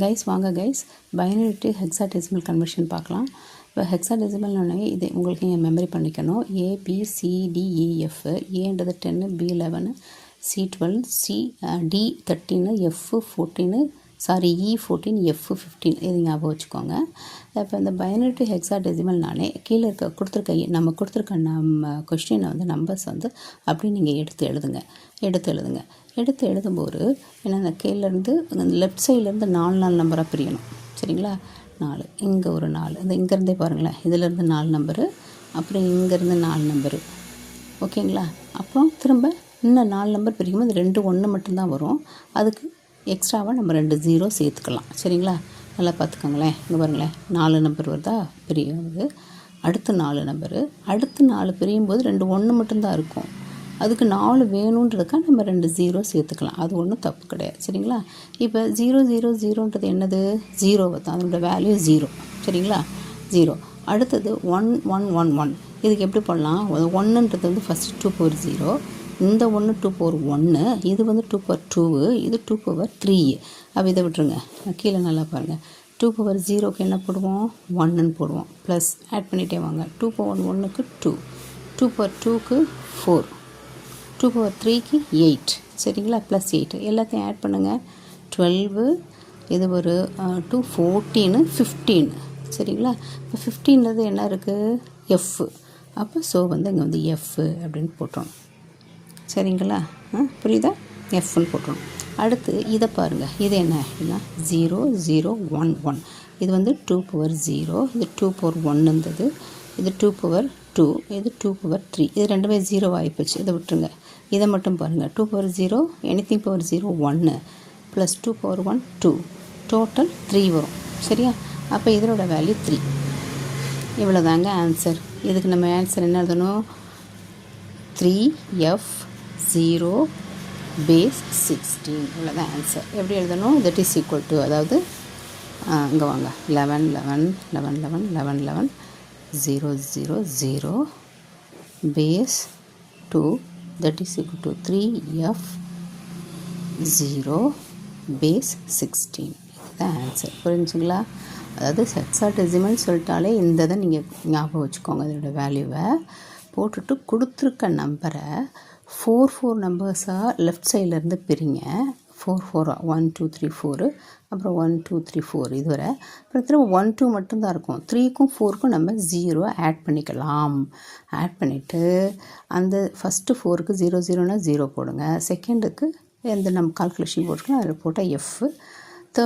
Guys வாங்க guys binary to hexadecimal conversion பார்க்கலாம். இப்போ ஹெக்ஸாடெசிமல்னு இது உங்களுக்கு நீங்கள் மெமரி பண்ணிக்கணும். ABCDEF, ஏன்றது 10, B 11, C 12, D 13, F 14, E 14, F 15 இது ஞாபகம் வச்சுக்கோங்க. இப்போ இந்த பைனரி டு ஹெக்ஸாடெசிமல்னாலே கீழே இருக்க நம்ம கொடுத்துருக்க கொஸ்டினை வந்து நம்பர்ஸ் வந்து அப்படி நீங்கள் எடுத்து எழுதும்போது ஏன்னா கீழேருந்து லெஃப்ட் சைட்லேருந்து 4 நம்பராக பிரியணும். சரிங்களா? 4 இங்கே ஒரு 4 இந்த இங்கேருந்தே பாருங்களேன், இதிலேருந்து 4 நம்பரு, அப்புறம் இங்கேருந்து 4 நம்பரு. ஓகேங்களா? அப்புறம் திரும்ப இன்னும் 4 நம்பர் பிரிக்கும் போது 2 1 மட்டும்தான் வரும். அதுக்கு எக்ஸ்ட்ராவாக நம்ம 2 0 சேர்த்துக்கலாம். சரிங்களா? நல்லா பார்த்துக்கோங்களேன். இங்கே பாருங்களேன், 4 நம்பர் வருதா பிரியும்போது, அடுத்து 4 நம்பரு, அடுத்து 4 பிரியும் போது 2 1 மட்டும்தான் இருக்கும். அதுக்கு 4 வேணுன்றதுக்காக நம்ம 2 0 சேர்த்துக்கலாம். அது ஒன்றும் தப்பு கிடையாது. சரிங்களா? இப்போ 0 0 0ன்றது என்னது? 0 தான், அதோட வேல்யூ 0. சரிங்களா? 0. அடுத்தது 1 1 1 1. இதுக்கு எப்படி பண்ணலாம்? 1ன்றது வந்து ஃபஸ்ட்டு 2 power 0, இந்த 1 2 power 1, இது வந்து 2 power 2, இது 2 power 3. அப்போ இதை விட்டுருங்க. கீழே நல்லா பாருங்கள். 2 power 0க்கு என்ன போடுவோம்? 1ன்னு போடுவோம். ப்ளஸ் ஆட் பண்ணிகிட்டே வாங்க. 2 power 1க்கு 2, 2 power 2க்கு 4, 2 power 3க்கு 8. சரிங்களா? ப்ளஸ் 8 எல்லாத்தையும் ஆட் பண்ணுங்கள். 12, இது ஒரு 2 14 15. சரிங்களா? இப்போ 15வது என்ன இருக்குது? F. அப்போ வந்து இங்கே வந்து F அப்படின்னு போட்டோம். சரிங்களா? புரியுதா? Fன்னு போட்டோம். அடுத்து இதை பாருங்கள், இது என்ன அப்படின்னா 0 0 1 1. இது வந்து 2 power 0, இது 2 power 1 இருந்தது, இது 2 power 2, இது 2 power 3. இது ரெண்டுமே 0 ஆகிப்போச்சு. இதை விட்டுருங்க. இதை மட்டும் பாருங்கள். 2 power 0, anything power 0 1, plus 2 power 1 2, total 3 வரும். சரியா? அப்போ இதனோட வேல்யூ 3. இவ்வளோ தாங்க ஆன்சர். இதுக்கு நம்ம ஆன்சர் என்ன எழுதணும்? 3F 0 base 16. இவ்வளோதான் ஆன்சர். எப்படி எழுதணும்? தட் இஸ் ஈக்குவல் டு, அதாவது இங்கே வாங்க, 11 11 11 11 11 11 0 0 0 base 2, that is equal to 3F 0 base 16. இதுதான் ஆன்சர். புரிஞ்சுங்களா? அதாவது ஹெக்ஸாடெசிமல் சொல்லிட்டாலே இந்த இதை நீங்கள் ஞாபகம் வச்சுக்கோங்க. இதோட வேல்யூவை போட்டுட்டு கொடுத்துருக்க நம்பரை 4 4 நம்பர்ஸாக லெஃப்ட் சைட்லேருந்து பிரிங்க. 4 4 1 2 3 4, அப்புறம் 1 2 3 4 இதுவரை. அப்புறம் திரும்ப 1 2 மட்டும்தான் இருக்கும். 3க்கும் 4க்கும் நம்ம 0 ஆட் பண்ணிக்கலாம். ஆட் பண்ணிவிட்டு அந்த ஃபஸ்ட்டு 4க்கு 0 0னா 0 போடுங்க. செகண்டுக்கு எந்த நம்ம கால்குலேஷன் போட்டுக்கலாம், அதில் போட்டால் F,